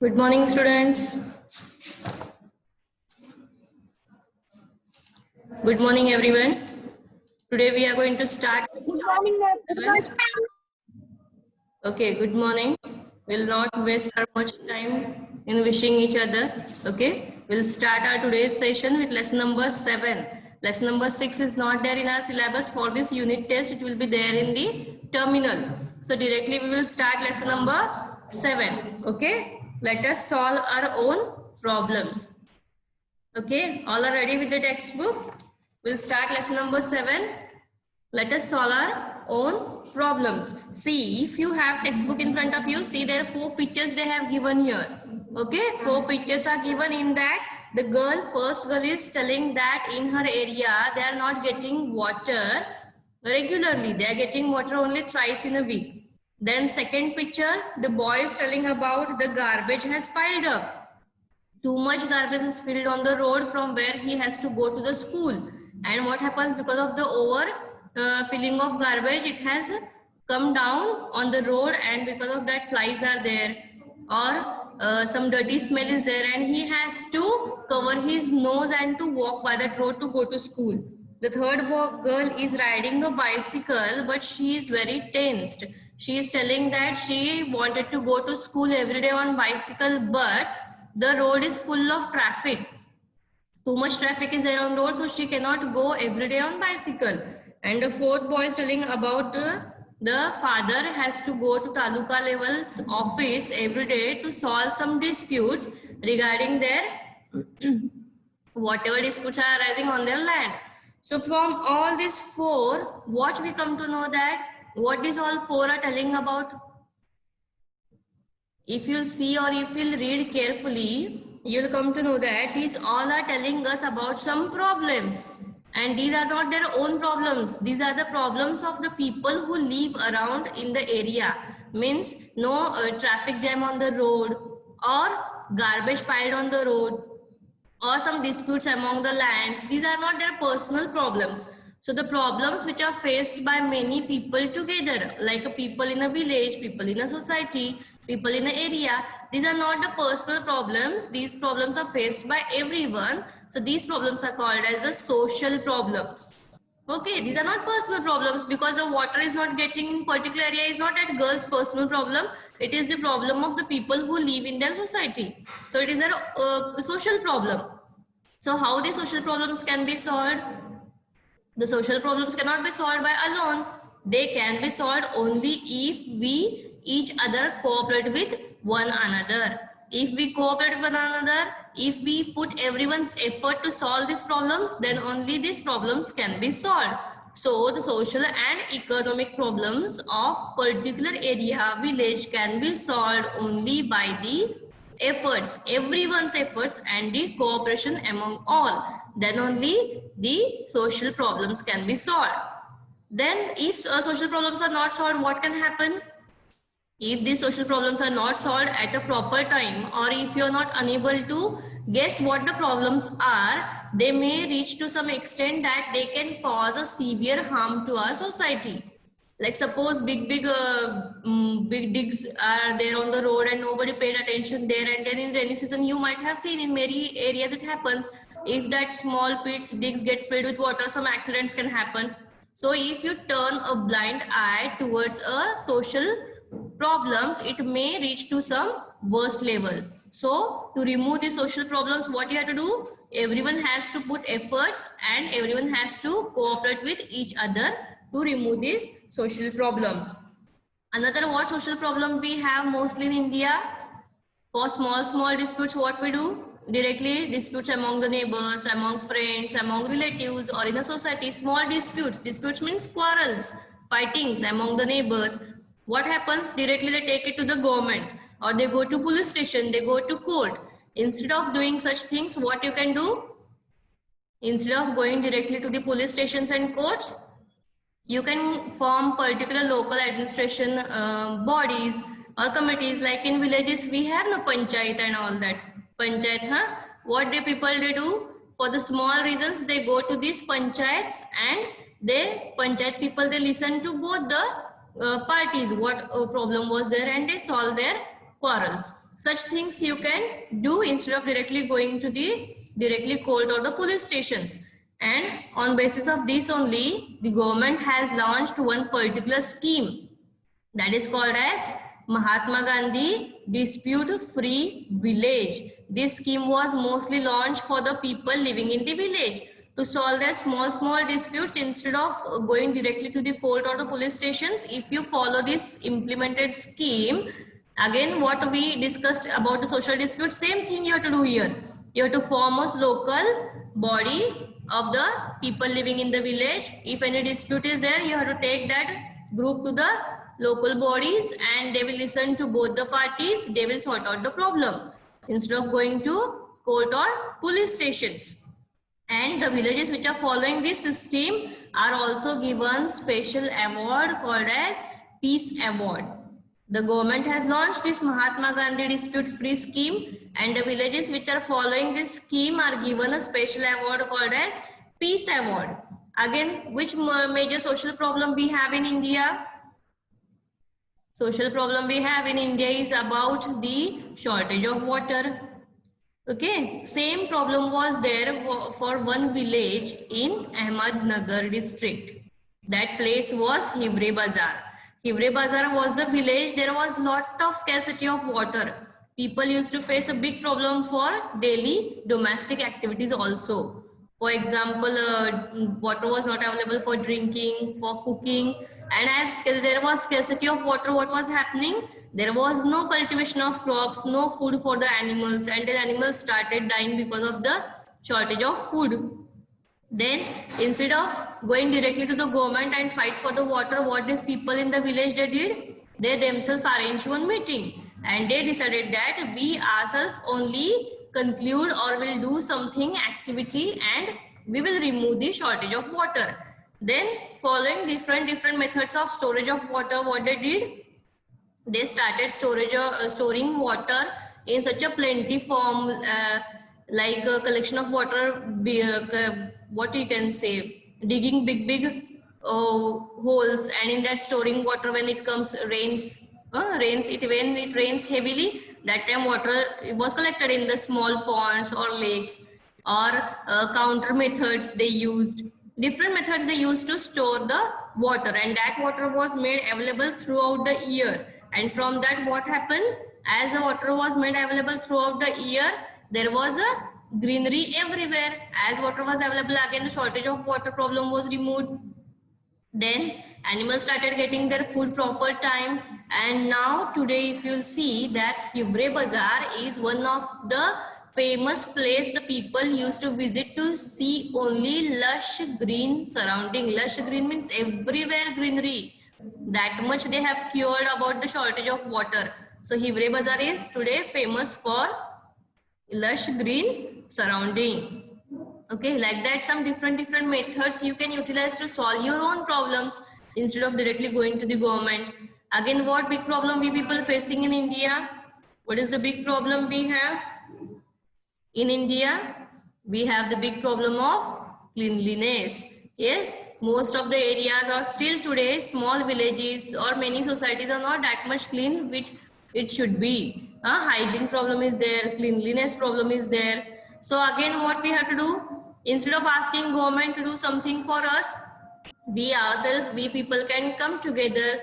Good morning, students. Good morning, everyone. Today we are going to start. Good morning, ma'am. Okay, good morning. We'll not waste our much time in wishing each other. Okay, we'll start our today's session with lesson number 7. Lesson number 6 is not there in our syllabus for this unit test. It will be there in the terminal. So directly we will start lesson number 7. Okay, let us solve our own problems. Okay, all are ready with the textbook? We'll start lesson number 7. Let us solve our own problems. See, if you have textbook in front of you, see there are 4 pictures they have given here. Okay, 4 pictures are given. In that the first girl is telling that in her area they are not getting water regularly. They are getting water only thrice in a week. Then second picture, the boy is telling about the garbage has piled up. Too much garbage is filled on the road from where he has to go to the school. And what happens because of the over filling of garbage, it has come down on the road, and because of that flies are there, or some dirty smell is there, and he has to cover his nose and to walk by that road to go to school. The third girl is riding a bicycle, but she is very tensed. She is telling that she wanted to go to school every day on bicycle, but the road is full of traffic. Too much traffic is there on road, so she cannot go every day on bicycle. And the fourth boy is telling about the father has to go to taluka level's office every day to solve some disputes regarding their whatever disputes are arising on their land. So from all these 4, what we come to know that what is all 4 are telling about? If you see or if you'll read carefully, you'll come to know that these all are telling us about some problems. And these are not their own problems. These are the problems of the people who live around in the area. Means no traffic jam on the road, or garbage piled on the road, or some disputes among the lands. These are not their personal problems. So the problems which are faced by many people together, like people in a village, people in a society, people in an area, these are not the personal problems. These problems are faced by everyone. So these problems are called as the social problems. Okay, these are not personal problems, because the water is not getting in particular area is not that girl's personal problem. It is the problem of the people who live in their society. So it is a social problem. So how the social problems can be solved? The social problems cannot be solved by alone. They can be solved only if we each other cooperate with one another. If we cooperate with one another, if we put everyone's effort to solve these problems, then only these problems can be solved. So the social and economic problems of particular area, village can be solved only by the efforts, everyone's efforts and the cooperation among all. Then only the social problems can be solved. Then if social problems are not solved, what can happen? If these social problems are not solved at a proper time, or if you are not unable to guess what the problems are, they may reach to some extent that they can cause a severe harm to our society. Like suppose big digs are there on the road and nobody paid attention there, and then in rainy season you might have seen in many areas it happens. If that small pits digs get filled with water, some accidents can happen. So if you turn a blind eye towards a social problems, it may reach to some worst level. So to remove the social problems, what you have to do? Everyone has to put efforts and everyone has to cooperate with each other to remove these social problems. Another what social problem we have mostly in India? For small disputes, what we do? Directly disputes among the neighbors, among friends, among relatives, or in a society. Small disputes. Disputes means quarrels, fightings among the neighbors. What happens? Directly they take it to the government, or they go to police station, they go to court. Instead of doing such things, what you can do? Instead of going directly to the police stations and courts, you can form particular local administration bodies or committees. Like in villages we have no panchayat and all that. Panchayat, huh? What the people they do? For the small reasons they go to these panchayats, and they panchayat people, they listen to both the parties what problem was there, and they solve their quarrels. Such things you can do instead of directly going to the court or the police stations. And on basis of this only, the government has launched one particular scheme that is called as Mahatma Gandhi Dispute Free Village. This scheme was mostly launched for the people living in the village to solve their small disputes instead of going directly to the court or the police stations. If you follow this implemented scheme, again what we discussed about the social dispute, same thing you have to do here. You have to form a local body of the people living in the village. If any dispute is there, you have to take that group to the local bodies and they will listen to both the parties. They will sort out the problem instead of going to court or police stations. And the villages which are following this system are also given special award called as Peace Award. The government has launched this Mahatma Gandhi Dispute Free Scheme, and the villages which are following this scheme are given a special award called as Peace Award. Again, which major social problem we have in India? Social problem we have in India is about the shortage of water. Okay, same problem was there for one village in Ahmednagar district. That place was Hivre Bazar. Hivre Bazar was the village. There was lot of scarcity of water. People used to face a big problem for daily domestic activities also. For example, water was not available for drinking, for cooking, and as there was scarcity of water, what was happening? There was no cultivation of crops, no food for the animals, and the animals started dying because of the shortage of food. Then instead of going directly to the government and fight for the water, what these people in the village they did? They themselves arranged one meeting and they decided that we ourselves only conclude or will do something activity and we will remove the shortage of water. Then following different methods of storage of water, what they did? They started storing water in such a plenty form, like a collection of water, what you can say, digging big holes, and in that storing water when it comes rains, when it rains heavily, that time water was collected in the small ponds or lakes, or counter methods they used. Different methods they used to store the water, and that water was made available throughout the year. And from that, what happened? As the water was made available throughout the year, there was a greenery everywhere. As water was available, again the shortage of water problem was removed. Then animals started getting their food proper time. And now today, if you'll see that Hivre Bazar is one of the famous place the people used to visit to see only lush green surrounding. Lush green means everywhere greenery. That much they have cured about the shortage of water. So Hivre Bazar is today famous for lush green surrounding. Okay, like that some different methods you can utilize to solve your own problems instead of directly going to the government. Again, what big problem we people facing in India? What is the big problem we have? In India, we have the big problem of cleanliness. Yes, most of the areas are still today small villages or many societies are not that much clean which it should be. Hygiene problem is there, cleanliness problem is there. So again, what we have to do? Instead of asking government to do something for us, we ourselves, we people can come together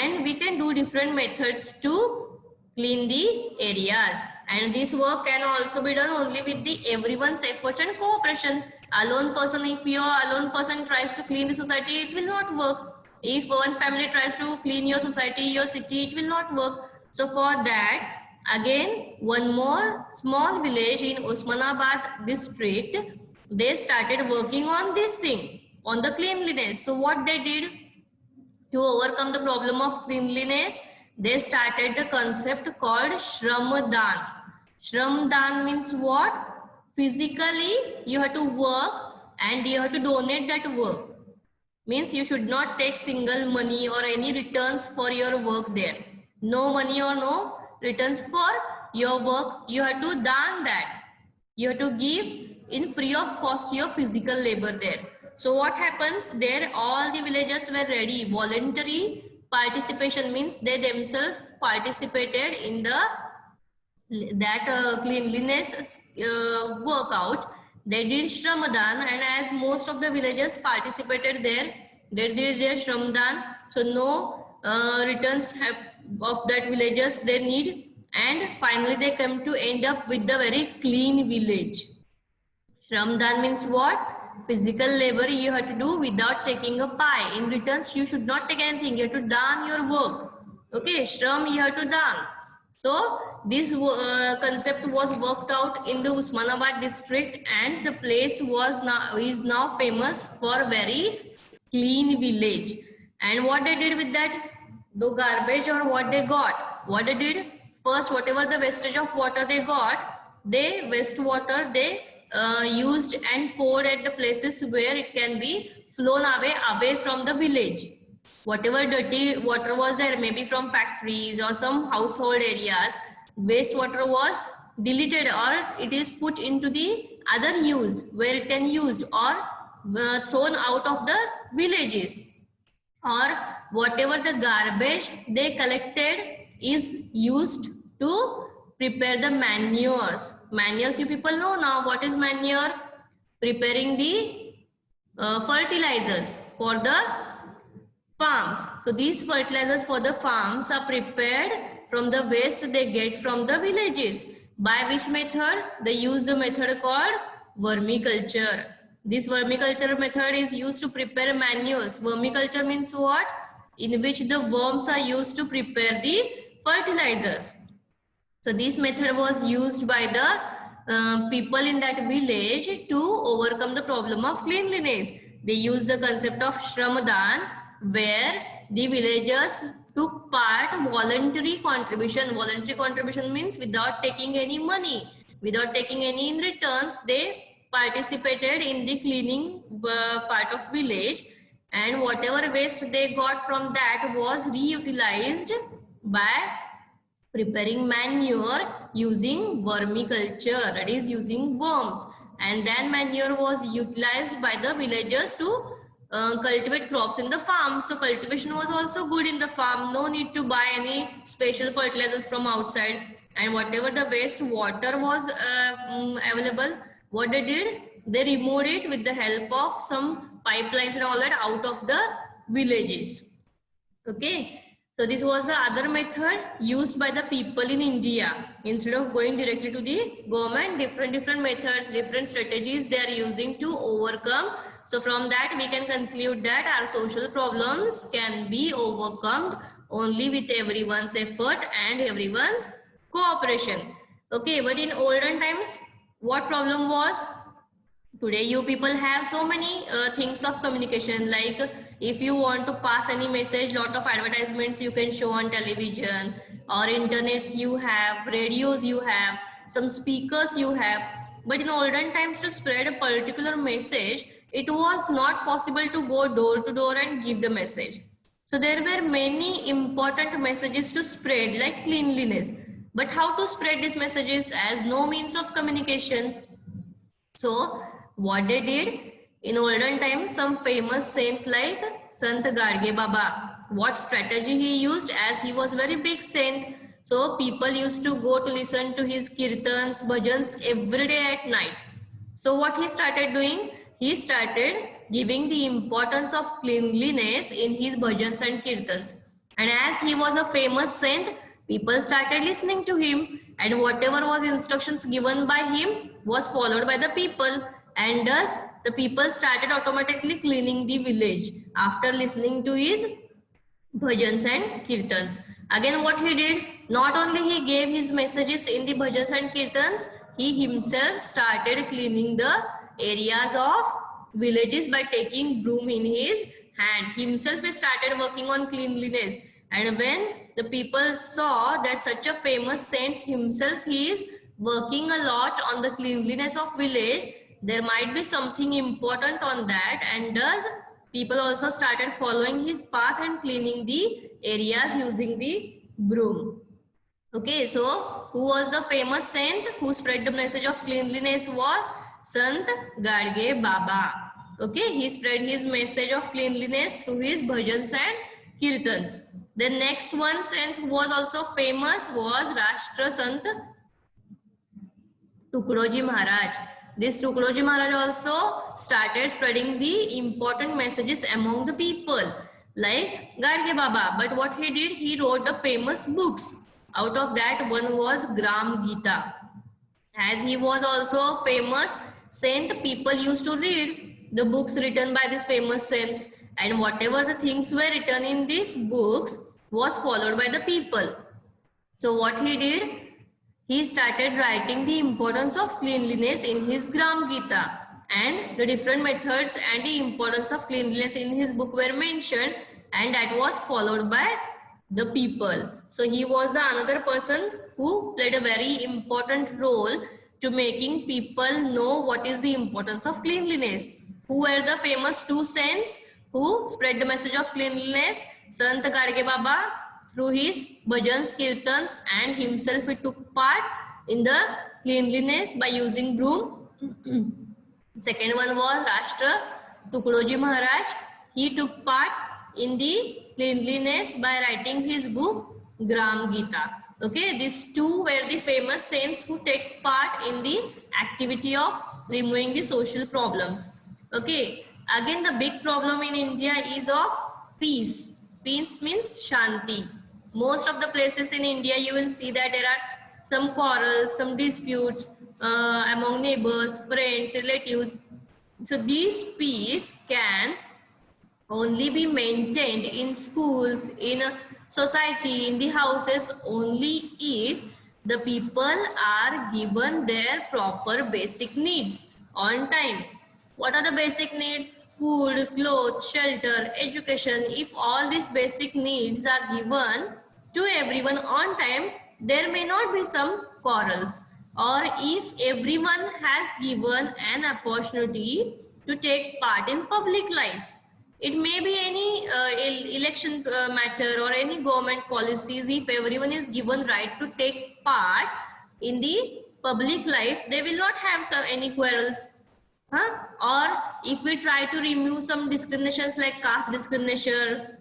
and we can do different methods to clean the areas. And this work can also be done only with the everyone's efforts and cooperation. Alone person, if your alone person tries to clean the society, it will not work. If one family tries to clean your society, your city, it will not work. So for that, again, one more small village in Osmanabad district, they started working on this thing, on the cleanliness. So what they did to overcome the problem of cleanliness, they started the concept called Shramdan. Shramdan means what? Physically, you have to work and you have to donate that work. Means you should not take single money or any returns for your work there. No money or no returns for your work. You have to dan that. You have to give in free of cost your physical labor there. So what happens there? All the villagers were ready. Voluntary participation means they themselves participated in the that cleanliness workout. They did Shramdan, and as most of the villagers participated there, they did their Shramdan. So no returns have of that villagers they need, and finally they come to end up with the very clean village. Shramdan means what? Physical labor you have to do without taking a pie. In returns, you should not take anything. You have to dan your work. Okay, Shram you have to dan. So this concept was worked out in the Usmanabad district, and the place is now famous for very clean village. And what they did with that, the garbage or what they got, what they did first, whatever the wastage of water they got, they wastewater they used and poured at the places where it can be flown away from the village. Whatever dirty water was there, maybe from factories or some household areas, wastewater was deleted or it is put into the other use where it can used, or thrown out of the villages. Or whatever the garbage they collected is used to prepare the manures. Manures, you people know now what is manure? Preparing the fertilizers for the farms. So these fertilizers for the farms are prepared from the waste they get from the villages. By which method? They use the method called vermiculture. This vermiculture method is used to prepare manures. Vermiculture means what? In which the worms are used to prepare the fertilizers. So this method was used by the people in that village to overcome the problem of cleanliness. They used the concept of Shramdan, where the villagers took part voluntary contribution. Voluntary contribution means without taking any money, without taking any in returns, they participated in the cleaning part of village, and whatever waste they got from that was reutilized by preparing manure using vermiculture, that is using worms, and then manure was utilized by the villagers to cultivate crops in the farm. So cultivation was also good in the farm, no need to buy any special fertilizers from outside. And whatever the waste water was available, what they did, they removed it with the help of some pipelines and all that out of the villages. Okay, so this was the other method used by the people in India. Instead of going directly to the government, different methods, different strategies they are using to overcome. So from that we can conclude that our social problems can be overcome only with everyone's effort and everyone's cooperation. Okay, but in olden times, what problem was? Today you people have so many things of communication, like if you want to pass any message, lot of advertisements you can show on television, or internets you have, radios you have, some speakers you have. But in olden times, to spread a particular message, it was not possible to go door to door and give the message. So there were many important messages to spread, like cleanliness. But how to spread these messages as no means of communication? So what they did in olden times, some famous saint like Sant Garge Baba, what strategy he used, as he was very big saint. So people used to go to listen to his kirtans, bhajans every day at night. So what he started doing, he started giving the importance of cleanliness in his bhajans and kirtans. And as he was a famous saint, people started listening to him, and whatever was instructions given by him was followed by the people, and thus the people started automatically cleaning the village after listening to his bhajans and kirtans. Again, what he did, not only he gave his messages in the bhajans and kirtans, he himself started cleaning the areas of villages by taking broom in his hand. Himself he started working on cleanliness, and when the people saw that such a famous saint himself he is working a lot on the cleanliness of village, there might be something important on that, and thus people also started following his path and cleaning the areas using the broom. Okay, so who was the famous saint who spread the message of cleanliness? Was Sant Garge Baba. Okay, he spread his message of cleanliness through his bhajans and kirtans. The next one saint who was also famous was Rashtra Sant Tukroji Maharaj. This Tukroji Maharaj also started spreading the important messages among the people, like Garge Baba. But what he did, he wrote the famous books. Out of that, one was Gram Gita. As he was also a famous saint, people used to read the books written by these famous saints, and whatever the things were written in these books was followed by the people. So what he did, he started writing the importance of cleanliness in his Gram Gita, and the different methods and the importance of cleanliness in his book were mentioned, and that was followed by the people. So he was the another person who played a very important role to making people know what is the importance of cleanliness. Who were the famous two saints who spread the message of cleanliness? Sant Garge Baba, through his bhajans, kirtans, and himself he took part in the cleanliness by using broom. Second one was Rashtra Tukroji Maharaj. He took part in the cleanliness by writing his book Gram Gita. Okay, these two were the famous saints who take part in the activity of removing the social problems. Okay, again the big problem in India is of peace. Peace means Shanti. Most of the places in India you will see that there are some quarrels, some disputes among neighbors, friends, relatives. So these peace can only be maintained in schools, in a society, in the houses only if the people are given their proper basic needs on time. What are the basic needs? Food, clothes, shelter, education. If all these basic needs are given to everyone on time, there may not be some quarrels. Or if everyone has given an opportunity to take part in public life, it may be any election matter or any government policies. If everyone is given right to take part in the public life, they will not have any quarrels. Or if we try to remove some discriminations like caste discrimination,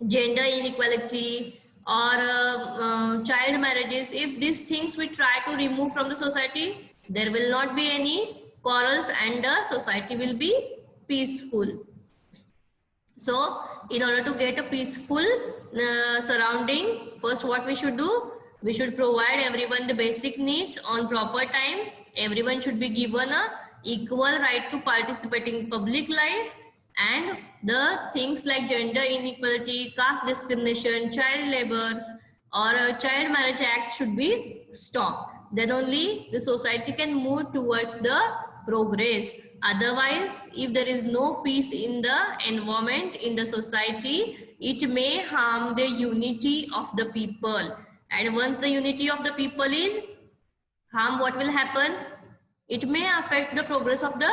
gender inequality, or child marriages, if these things we try to remove from the society, there will not be any quarrels and the society will be peaceful. So in order to get a peaceful surrounding, first what we should do, we should provide everyone the basic needs on proper time. Everyone should be given a equal right to participate in public life, and the things like gender inequality, caste discrimination, child labor, or a child marriage act should be stopped. Then only the society can move towards the progress. Otherwise, if there is no peace in the environment, in the society, it may harm the unity of the people. And once the unity of the people is harmed, what will happen? It may affect the progress of the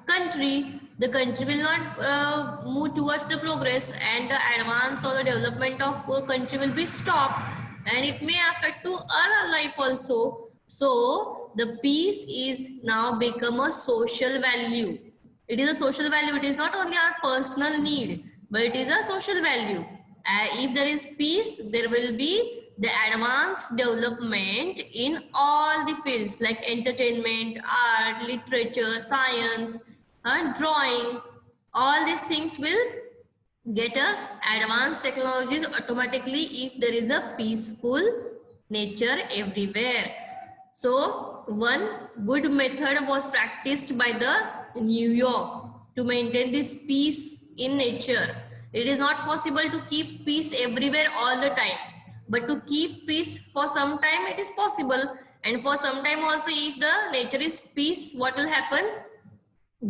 country. The country will not move towards the progress, and the advance or the development of the country will be stopped, and it may affect to our life also. So the peace is now become a social value. It is a social value. It is not only our personal need, but it is a social value. If there is peace, there will be the advanced development in all the fields like entertainment, art, literature, science, drawing. All these things will get advanced technologies automatically if there is a peaceful nature everywhere. So one good method was practiced by the New York to maintain this peace in nature. It is not possible to keep peace everywhere all the time, but to keep peace for some time it is possible. And for some time also, if the nature is peace, what will happen?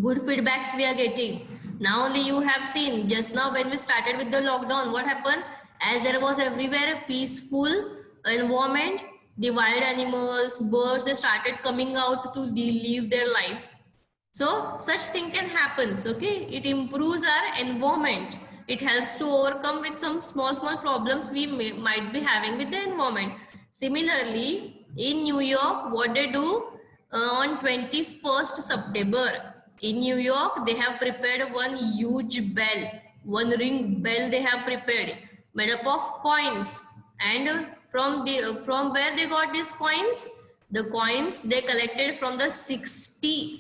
Good feedbacks we are getting. Now only you have seen just now when we started with the lockdown, what happened? As there was everywhere a peaceful environment, the wild animals, birds, they started coming out to live their life. So such thing can happen. Okay, it improves our environment. It helps to overcome with some small problems we might be having with the environment. Similarly, in New York, what they do on 21st September, in New York, they have prepared one huge bell, one ring bell they have prepared, made up of coins. And from where they got these coins? The coins they collected from the 60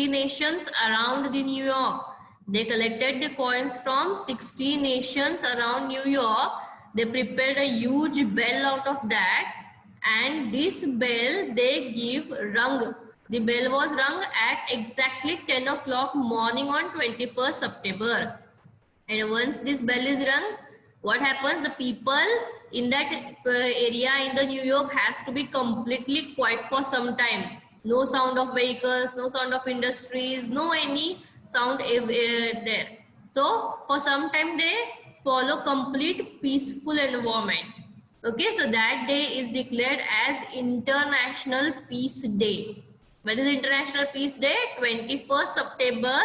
nations around the New York. They collected the coins from 60 nations around New York. They prepared a huge bell out of that, and this bell they give rung. The bell was rung at exactly 10 o'clock morning on 21st September. And once this bell is rung, what happens? The people in that area in the New York has to be completely quiet for some time. No sound of vehicles, no sound of industries, no any sound there. So for some time they follow complete peaceful environment. Okay, so that day is declared as International Peace Day. When is International Peace Day? 21st September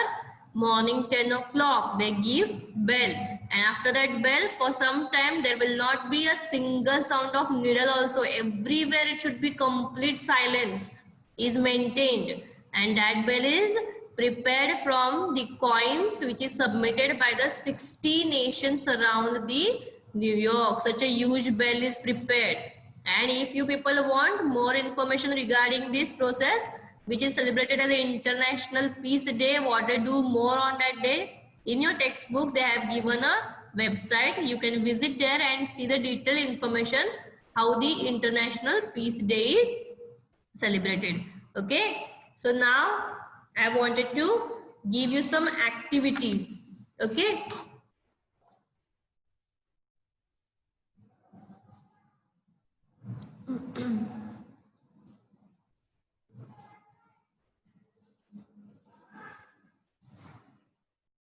morning 10 o'clock. They give bell, and after that bell for some time there will not be a single sound of needle also. Everywhere it should be complete silence is maintained, and that bell is prepared from the coins which is submitted by the 60 nations around the New York. Such a huge bell is prepared. And if you people want more information regarding this process, which is celebrated as the International Peace Day, what they do more on that day, in your textbook they have given a website. You can visit there and see the detailed information how the International Peace Day is celebrated. Okay, so now I wanted to give you some activities. Okay,